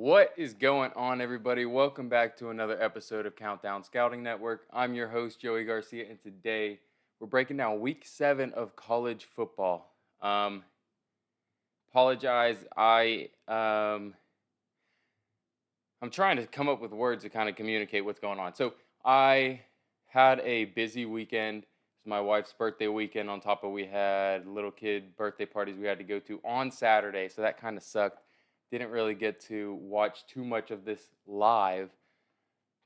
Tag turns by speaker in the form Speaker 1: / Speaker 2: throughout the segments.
Speaker 1: What is going on, everybody? Welcome back to another episode of Countdown Scouting Network. I'm your host, Joey Garcia, and today we're breaking down week 7 of college football. Apologize, I'm trying to come up with words to kind of communicate what's going on. So I had a busy weekend. It's my wife's birthday weekend. On top of we had little kid birthday parties we had to go to on Saturday, so that kind of sucked. Didn't really get to watch too much of this live.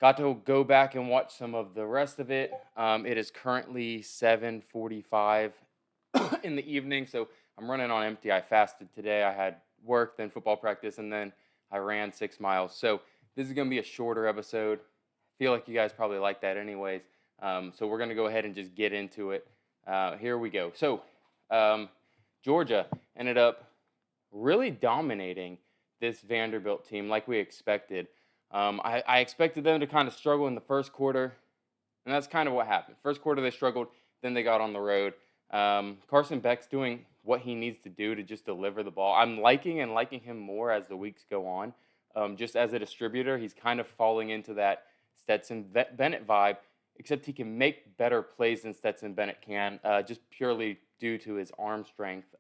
Speaker 1: Got to go back and watch some of the rest of it. It is currently 7:45 in the evening, so I'm running on empty. I fasted today. I had work, then football practice, and then I ran 6 miles. So this is going to be a shorter episode. Feel like you guys probably like that anyways. So we're going to go ahead and just get into it. Here we go. So Georgia ended up really dominating this Vanderbilt team like we expected. I expected them to kind of struggle in the first quarter, and that's kind of what happened. First quarter they struggled, then they got on the road. Carson Beck's doing what he needs to do to just deliver the ball. I'm liking him more as the weeks go on. Just as a distributor, he's kind of falling into that Stetson Bennett vibe, except he can make better plays than Stetson Bennett can, just purely due to his arm strength.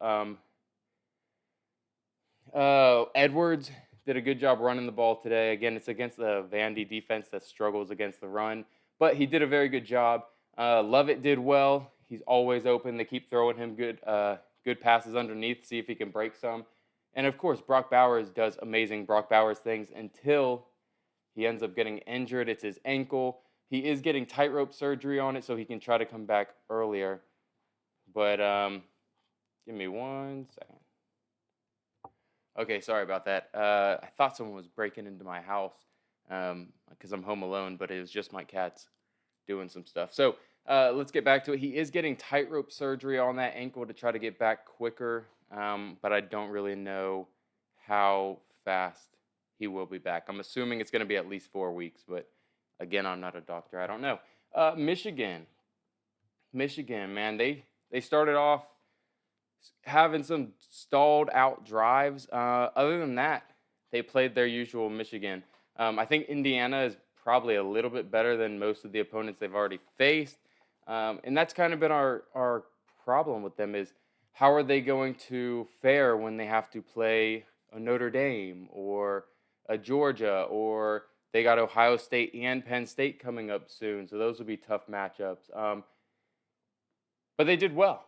Speaker 1: Edwards did a good job running the ball today. Again, it's against the Vandy defense that struggles against the run, but he did a very good job. Lovett did well. He's always open. They keep throwing him good passes underneath, see if he can break some. And of course, Brock Bowers does amazing Brock Bowers things until he ends up getting injured. It's his ankle. He is getting tightrope surgery on it, so he can try to come back earlier. But give me 1 second. Okay, sorry about that. I thought someone was breaking into my house because I'm home alone, but it was just my cats doing some stuff. So let's get back to it. He is getting tightrope surgery on that ankle to try to get back quicker, but I don't really know how fast he will be back. I'm assuming it's going to be at least 4 weeks, but again, I'm not a doctor. I don't know. Michigan, man, they started off having some stalled out drives. Other than that, they played their usual Michigan. I think Indiana is probably a little bit better than most of the opponents they've already faced. And that's kind of been our problem with them is how are they going to fare when they have to play a Notre Dame or a Georgia, or they got Ohio State and Penn State coming up soon. So those will be tough matchups. But they did well.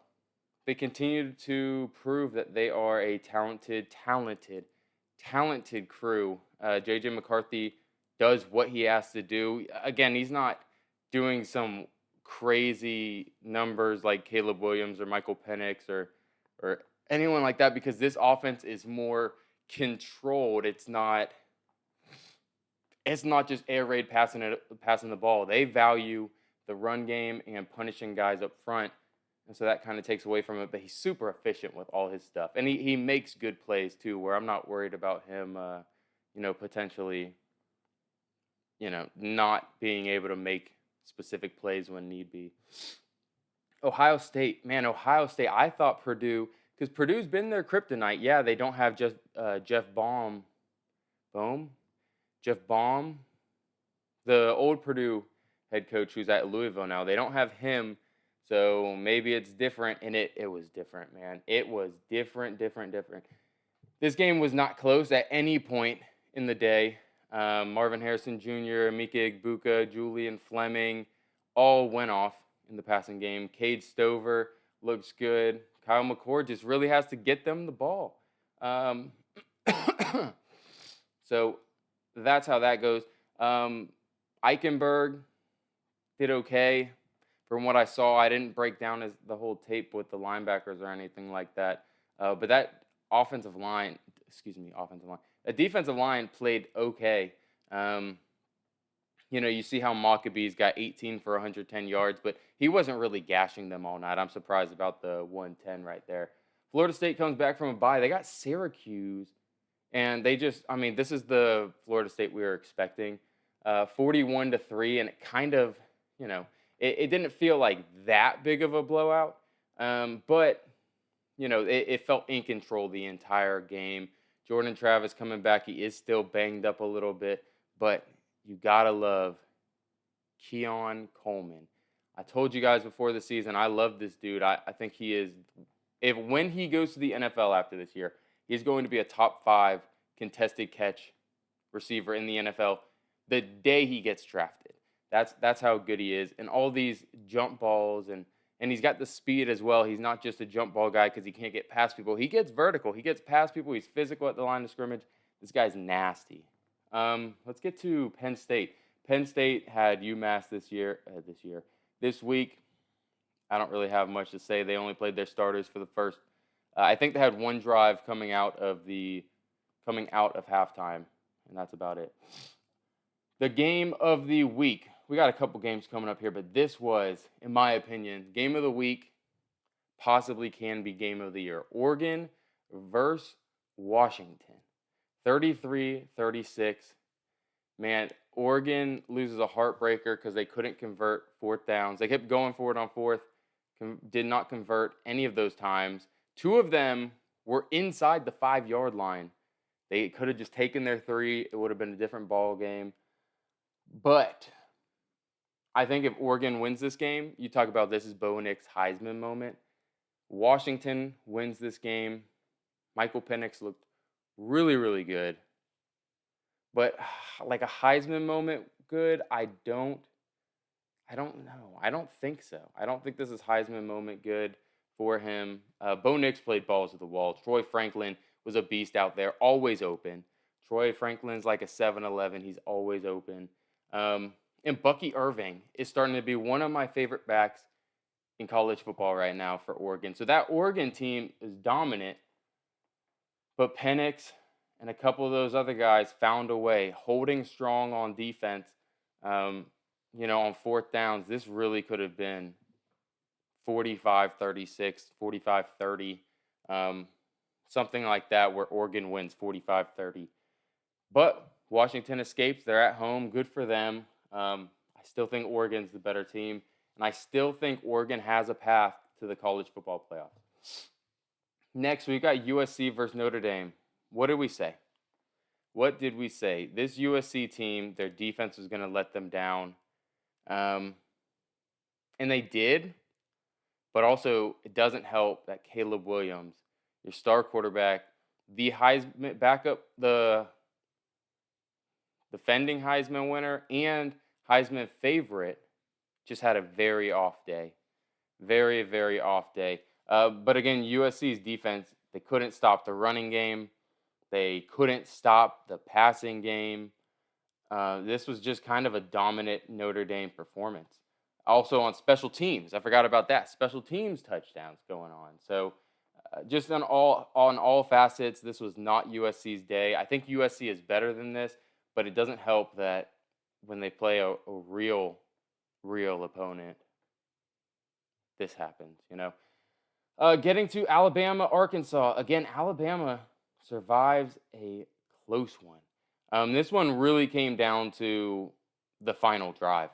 Speaker 1: They continued to prove that they are a talented crew. JJ McCarthy does what he has to do. Again, he's not doing some crazy numbers like Caleb Williams or Michael Penix or anyone like that, because this offense is more controlled. It's not just air raid passing the ball. They value the run game and punishing guys up front. And so that kind of takes away from it, but he's super efficient with all his stuff. And he makes good plays too, where I'm not worried about him, potentially, not being able to make specific plays when need be. Ohio State, I thought Purdue, because Purdue's been their kryptonite. Yeah, they don't have just Jeff Baum, the old Purdue head coach who's at Louisville now. They don't have him. So maybe it's different, and it was different, man. It was different. This game was not close at any point in the day. Marvin Harrison Jr., Emeka Egbuka, Julian Fleming all went off in the passing game. Cade Stover looks good. Kyle McCord just really has to get them the ball. So that's how that goes. Eichenberg did okay. From what I saw, I didn't break down the whole tape with the linebackers or anything like that. But that defensive line played okay. You see how Maccabees got 18 for 110 yards, but he wasn't really gashing them all night. I'm surprised about the 110 right there. Florida State comes back from a bye. They got Syracuse, and this is the Florida State we were expecting. 41-3, and it kind of, it didn't feel like that big of a blowout, but it felt in control the entire game. Jordan Travis coming back. He is still banged up a little bit, but you gotta love Keon Coleman. I told you guys before the season, I love this dude. I think he is, if when he goes to the NFL after this year, he's going to be a top 5 contested catch receiver in the NFL the day he gets drafted. That's how good he is. And all these jump balls, and he's got the speed as well. He's not just a jump ball guy because he can't get past people. He gets vertical. He gets past people. He's physical at the line of scrimmage. This guy's nasty. Let's get to Penn State. Penn State had UMass this week. I don't really have much to say. They only played their starters for the first. I think they had one drive coming out of halftime, and that's about it. The game of the week. We got a couple games coming up here, but this was, in my opinion, game of the week. Possibly can be game of the year. Oregon versus Washington. 33-36. Man, Oregon loses a heartbreaker because they couldn't convert fourth downs. They kept going for it on fourth, did not convert any of those times. 2 of them were inside the 5-yard line. They could have just taken their 3. It would have been a different ball game. But I think if Oregon wins this game, you talk about this is Bo Nix' Heisman moment. Washington wins this game. Michael Penix looked really, really good. But like a Heisman moment good, I don't know. I don't think so. I don't think this is Heisman moment good for him. Bo Nix played balls to the wall. Troy Franklin was a beast out there, always open. Troy Franklin's like a 7-Eleven. He's always open. And Bucky Irving is starting to be one of my favorite backs in college football right now for Oregon. So that Oregon team is dominant, but Penix and a couple of those other guys found a way, holding strong on defense. On fourth downs, this really could have been 45-36, 45-30, something like that, where Oregon wins 45-30. But Washington escapes. They're at home. Good for them. I still think Oregon's the better team, and I still think Oregon has a path to the college football playoffs. Next, we got USC versus Notre Dame. What did we say? This USC team, their defense was going to let them down. And they did. But also, it doesn't help that Caleb Williams, your star quarterback, the Heisman backup, the defending Heisman winner and Heisman favorite, just had a very off day. Very, very off day. But again, USC's defense, they couldn't stop the running game. They couldn't stop the passing game. This was just kind of a dominant Notre Dame performance. Also on special teams, I forgot about that. Special teams touchdowns going on. So just on all facets, this was not USC's day. I think USC is better than this, but it doesn't help that when they play a real opponent, this happens, Getting to Alabama, Arkansas. Again, Alabama survives a close one. This one really came down to the final drive.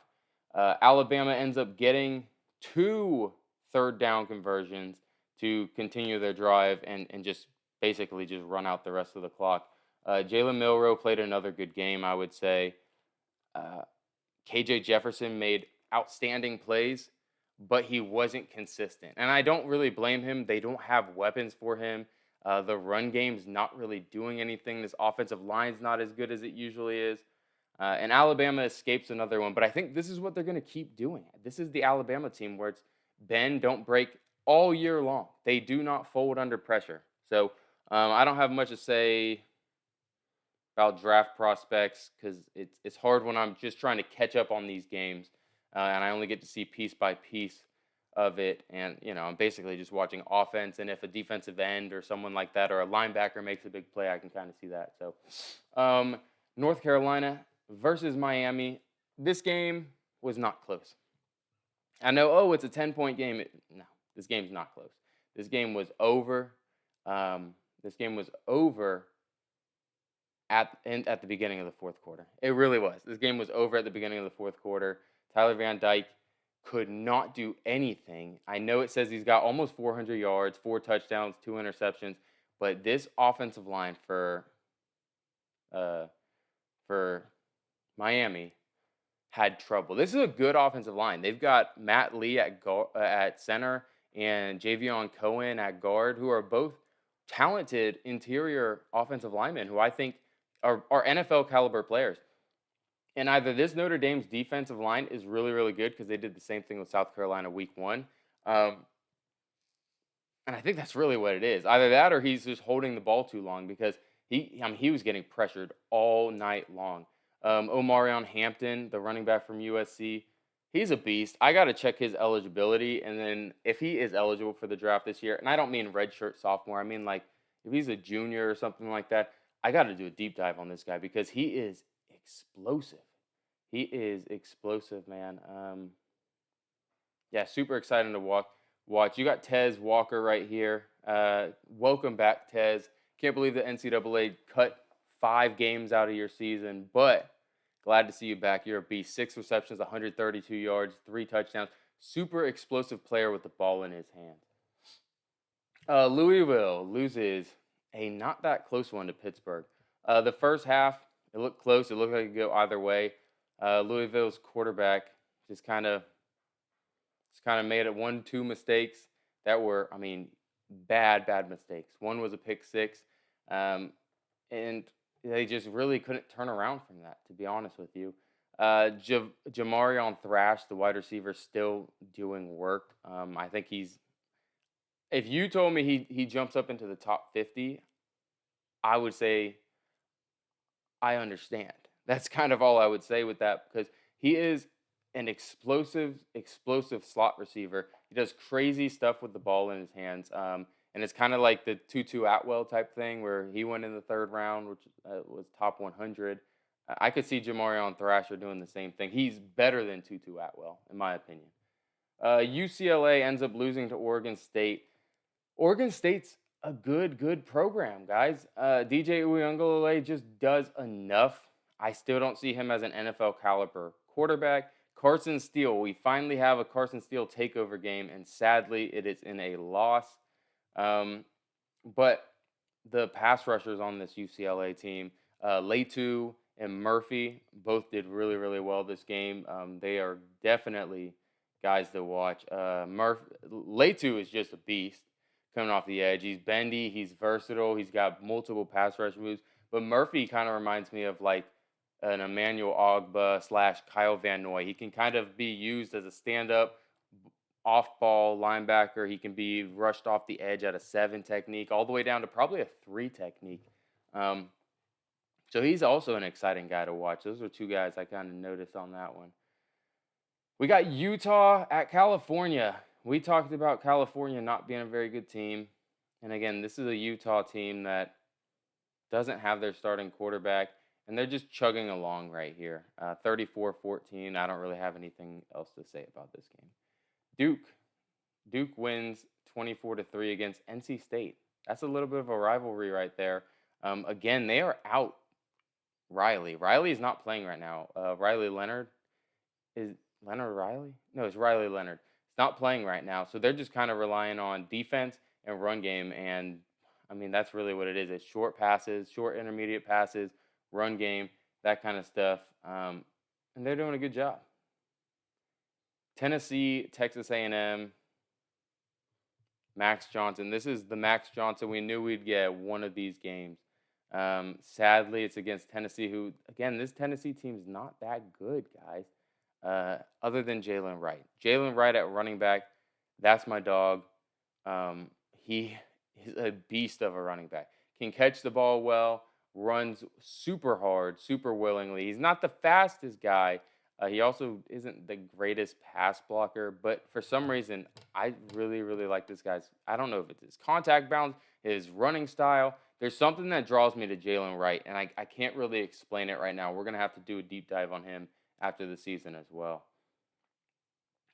Speaker 1: Alabama ends up getting 2 third down conversions to continue their drive and just basically just run out the rest of the clock. Jalen Milroe played another good game, I would say. KJ Jefferson made outstanding plays, but he wasn't consistent. And I don't really blame him. They don't have weapons for him. The run game's not really doing anything. This offensive line's not as good as it usually is. And Alabama escapes another one. But I think this is what they're going to keep doing. This is the Alabama team where it's bend, don't break all year long. They do not fold under pressure. So I don't have much to say about draft prospects because it's hard when I'm just trying to catch up on these games. And I only get to see piece by piece of it. And, I'm basically just watching offense. And if a defensive end or someone like that or a linebacker makes a big play, I can kind of see that. So North Carolina versus Miami. This game was not close. I know, it's a 10-point game. No, this game's not close. This game was over. At the beginning of the fourth quarter. It really was. This game was over at the beginning of the fourth quarter. Tyler Van Dyke could not do anything. I know it says he's got almost 400 yards, 4 touchdowns, 2 interceptions, But this offensive line uh, for Miami had trouble. This is a good offensive line. They've got Matt Lee at center and Javion Cohen at guard, who are both talented interior offensive linemen who I think are NFL caliber players. And either this Notre Dame's defensive line is really, really good because they did the same thing with South Carolina week one. And I think that's really what it is. Either that or he's just holding the ball too long because he was getting pressured all night long. Omarion Hampton, the running back from USC, he's a beast. I got to check his eligibility. And then if he is eligible for the draft this year, and I don't mean redshirt sophomore, I mean like if he's a junior or something like that, I got to do a deep dive on this guy because he is explosive. He is explosive, man. Yeah, super exciting to watch. You got Tez Walker right here. Welcome back, Tez. Can't believe the NCAA cut 5 games out of your season, but glad to see you back. You're a beast. 6 receptions, 132 yards, 3 touchdowns. Super explosive player with the ball in his hands. Louisville loses a not that close one to Pittsburgh. The first half, it looked close. It looked like it could go either way. Louisville's quarterback just kind of made it 1-2 mistakes that were, I mean, bad mistakes. One was a pick six, and they just really couldn't turn around from that, to be honest with you. Jamarion Thrash, the wide receiver, still doing work. I think if you told me he jumps up into the top 50, I would say I understand. That's kind of all I would say with that because he is an explosive slot receiver. He does crazy stuff with the ball in his hands. And it's kind of like the Tutu Atwell type thing where he went in the 3rd round, which was top 100. I could see Jamarion Thrasher doing the same thing. He's better than Tutu Atwell, in my opinion. UCLA ends up losing to Oregon State. Oregon State's a good program, guys. DJ Uiagalelei just does enough. I still don't see him as an NFL caliber quarterback. Carson Steele, we finally have a Carson Steele takeover game, and sadly, it is in a loss. But the pass rushers on this UCLA team, Latu and Murphy, both did really, really well this game. They are definitely guys to watch. Latu is just a beast coming off the edge. He's bendy, he's versatile, he's got multiple pass rush moves. But Murphy kind of reminds me of like an Emmanuel Ogba / Kyle Van Noy. He can kind of be used as a stand-up off-ball linebacker. He can be rushed off the edge at a 7 technique, all the way down to probably a 3 technique. So he's also an exciting guy to watch. Those are 2 guys I kind of noticed on that one. We got Utah at California. We talked about California not being a very good team. And again, this is a Utah team that doesn't have their starting quarterback. And they're just chugging along right here. 34-14. I don't really have anything else to say about this game. Duke wins 24-3 against NC State. That's a little bit of a rivalry right there. Again, they are out Riley. Riley is not playing right now. Riley Leonard. Is Leonard Riley? No, it's Riley Leonard. It's not playing right now. So they're just kind of relying on defense and run game. And, I mean, that's really what it is. It's short passes, short intermediate passes, run game, that kind of stuff. And they're doing a good job. Tennessee, Texas A&M, Max Johnson. This is the Max Johnson we knew we'd get one of these games. Sadly, it's against Tennessee, who, again, this Tennessee team's not that good, guys, other than Jalen Wright. Jalen Wright at running back, that's my dog. He is a beast of a running back. Can catch the ball well, runs super hard, super willingly. He's not the fastest guy. He also isn't the greatest pass blocker, but for some reason, I really, really like this guy's. I don't know if it's his contact balance, his running style. There's something that draws me to Jalen Wright, and I can't really explain it right now. We're going to have to do a deep dive on him after the season as well.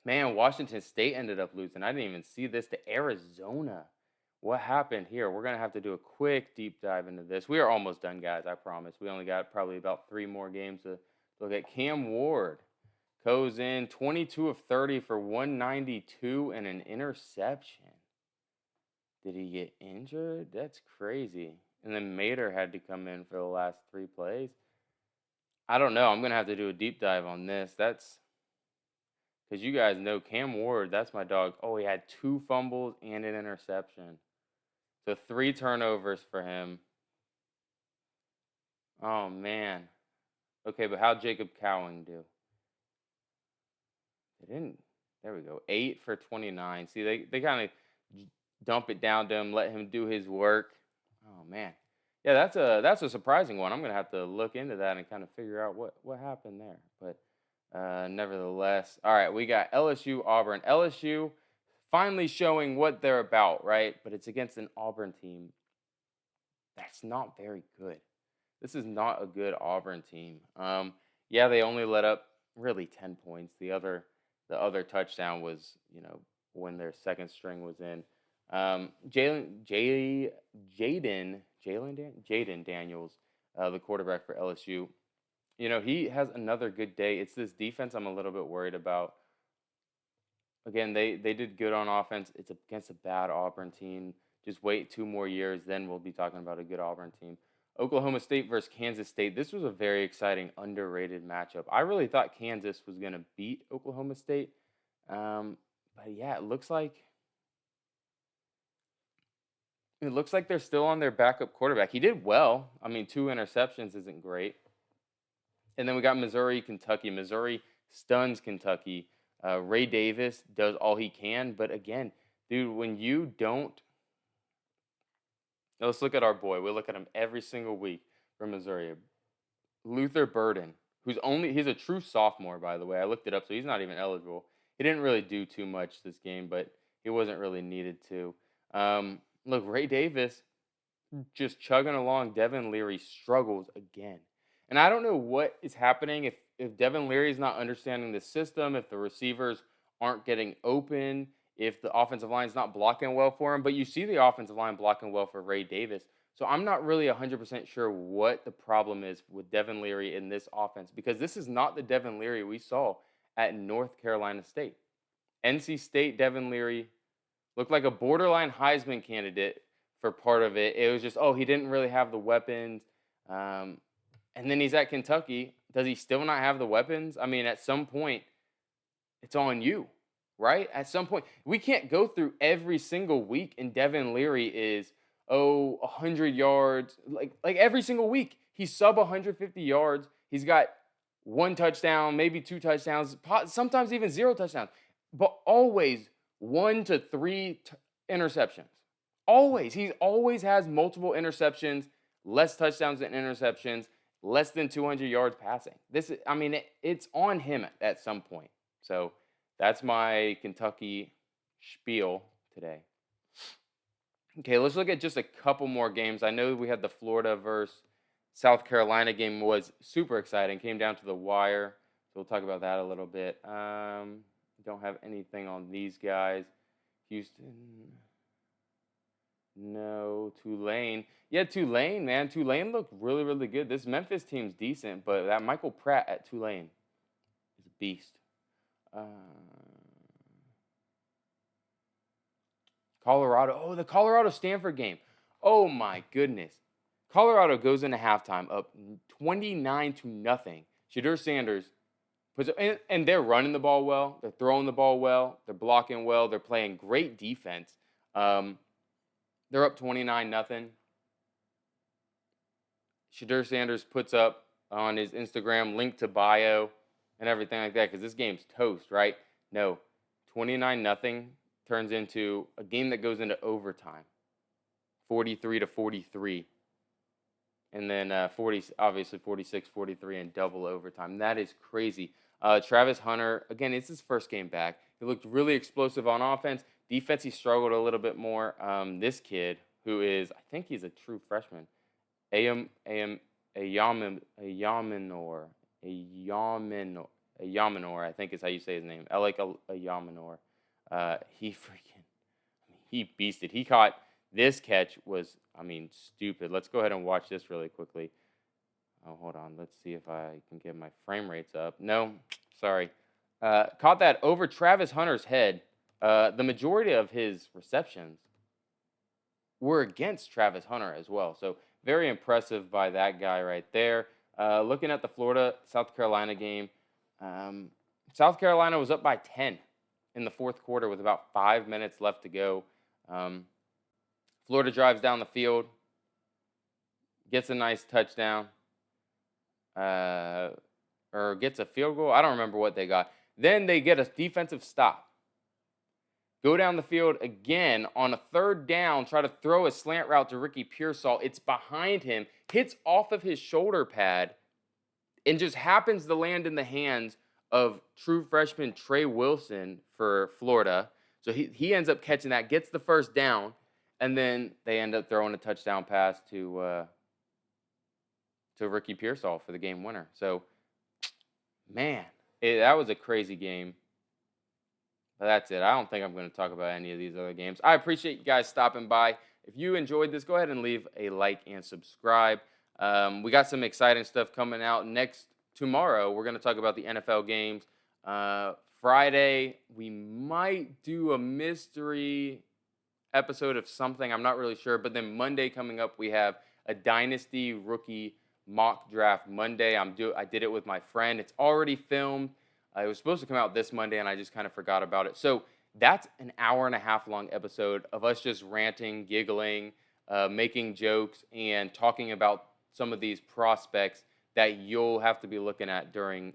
Speaker 1: Man, Washington State ended up losing. I didn't even see this to Arizona. What happened here? We're going to have to do a quick deep dive into this. We are almost done, guys, I promise. We only got probably about 3 more games to look at. Cam Ward goes in 22 of 30 for 192 and an interception. Did he get injured? That's crazy. And then Mater had to come in for the last 3 plays. I don't know. I'm gonna have to do a deep dive on this. That's because you guys know Cam Ward. That's my dog. Oh, he had 2 fumbles and an interception. So 3 turnovers for him. Oh man. Okay, but how'd Jacob Cowing do? They didn't. There we go. 8 for 29. See, they kind of dump it down to him, let him do his work. Oh man. Yeah, that's a surprising one. I'm gonna have to look into that and kind of figure out what happened there. But nevertheless, all right, we got LSU Auburn. LSU finally showing what they're about, right? But it's against an Auburn team that's not very good. This is not a good Auburn team. Yeah, they only let up really 10 points. The other touchdown was, when their second string was in. Jaden Daniels, the quarterback for LSU. He has another good day. It's this defense I'm a little bit worried about. Again, they did good on offense. It's against a bad Auburn team. Just wait 2 more years, then we'll be talking about a good Auburn team. Oklahoma State versus Kansas State. This was a very exciting, underrated matchup. I really thought Kansas was going to beat Oklahoma State. But yeah, it looks like they're still on their backup quarterback. He did well. I mean, 2 interceptions isn't great. And then we got Missouri, Kentucky. Missouri stuns Kentucky. Ray Davis does all he can, but again, dude, when you don't, let's look at our boy. We look at him every single week from Missouri. Luther Burden, he's a true sophomore, by the way. I looked it up, so he's not even eligible. He didn't really do too much this game, but he wasn't really needed to. Look, Ray Davis just chugging along. Devin Leary struggles again. And I don't know what is happening if Devin Leary is not understanding the system, if the receivers aren't getting open, if the offensive line is not blocking well for him. But you see the offensive line blocking well for Ray Davis. So I'm not really 100% sure what the problem is with Devin Leary in this offense, because this is not the Devin Leary we saw at North Carolina State. NC State Devin Leary looked like a borderline Heisman candidate for part of it. It was just, he didn't really have the weapons. And then he's at Kentucky. Does he still not have the weapons? I mean, at some point, it's on you, right? At some point, we can't go through every single week and Devin Leary is, 100 yards. Like every single week, he's sub 150 yards. He's got 1 touchdown, maybe 2 touchdowns, sometimes even 0 touchdowns, but always 1 to 3 interceptions. Always. He always has multiple interceptions, less touchdowns than interceptions, less than 200 yards passing. It's on him at some point. So that's my Kentucky spiel today. Okay, let's look at just a couple more games. I know we had the Florida versus South Carolina game was super exciting. Came down to the wire. So we'll talk about that a little bit. Don't have anything on these guys. Houston. No. Tulane. Yeah, Tulane, man. Tulane looked really, really good. This Memphis team's decent, but that Michael Pratt at Tulane is a beast. Colorado. Oh, the Colorado-Stanford game. Oh, my goodness. Colorado goes into halftime up 29-0. Shedeur Sanders puts and they're running the ball well. They're throwing the ball well. They're blocking well. They're playing great defense. They're up 29-0. Shedeur Sanders puts up on his Instagram, link to bio and everything like that, because this game's toast, right? No, 29-0 turns into a game that goes into overtime, 43-43. And then 46-43 in double overtime. That is crazy. Travis Hunter, again, it's his first game back. He looked really explosive on offense. Defense, he struggled a little bit more. This kid, who is, I think he's a true freshman, Ayaminor, I think is how you say his name. I like Ayaminor. He beasted. He caught, this catch was, stupid. Let's go ahead and watch this really quickly. Oh, hold on. Let's see if I can get my frame rates up. No, sorry. Caught that over Travis Hunter's head. The majority of his receptions were against Travis Hunter as well. So very impressive by that guy right there. Looking at the Florida South Carolina game, um, South Carolina was up by 10 in the fourth quarter with about 5 minutes left to go. Um, Florida drives down the field, gets a nice touchdown, uh, or gets a field goal. I don't remember what they got. Then they get a defensive stop. Go down the field again on a third down, try to throw a slant route to Ricky Pearsall. It's behind him, hits off of his shoulder pad, and just happens to land in the hands of true freshman Trey Wilson for Florida. So he ends up catching that, gets the first down, and then they end up throwing a touchdown pass to Ricky Pearsall for the game winner. So, man, that was a crazy game. But that's it. I don't think I'm going to talk about any of these other games. I appreciate you guys stopping by. If you enjoyed this, go ahead and leave a like and subscribe. We got some exciting stuff coming out tomorrow. We're going to talk about the NFL games. Friday, we might do a mystery episode of something. I'm not really sure. But then Monday coming up, we have a Dynasty rookie mock draft Monday. I did it with my friend. It's already filmed. It was supposed to come out this Monday, and I just kind of forgot about it. So that's an hour-and-a-half long episode of us just ranting, giggling, making jokes, and talking about some of these prospects that you'll have to be looking at during,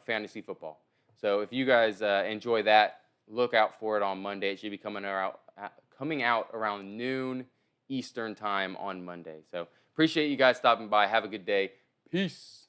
Speaker 1: fantasy football. So if you guys enjoy that, look out for it on Monday. It should be coming out around noon Eastern time on Monday. So appreciate you guys stopping by. Have a good day. Peace.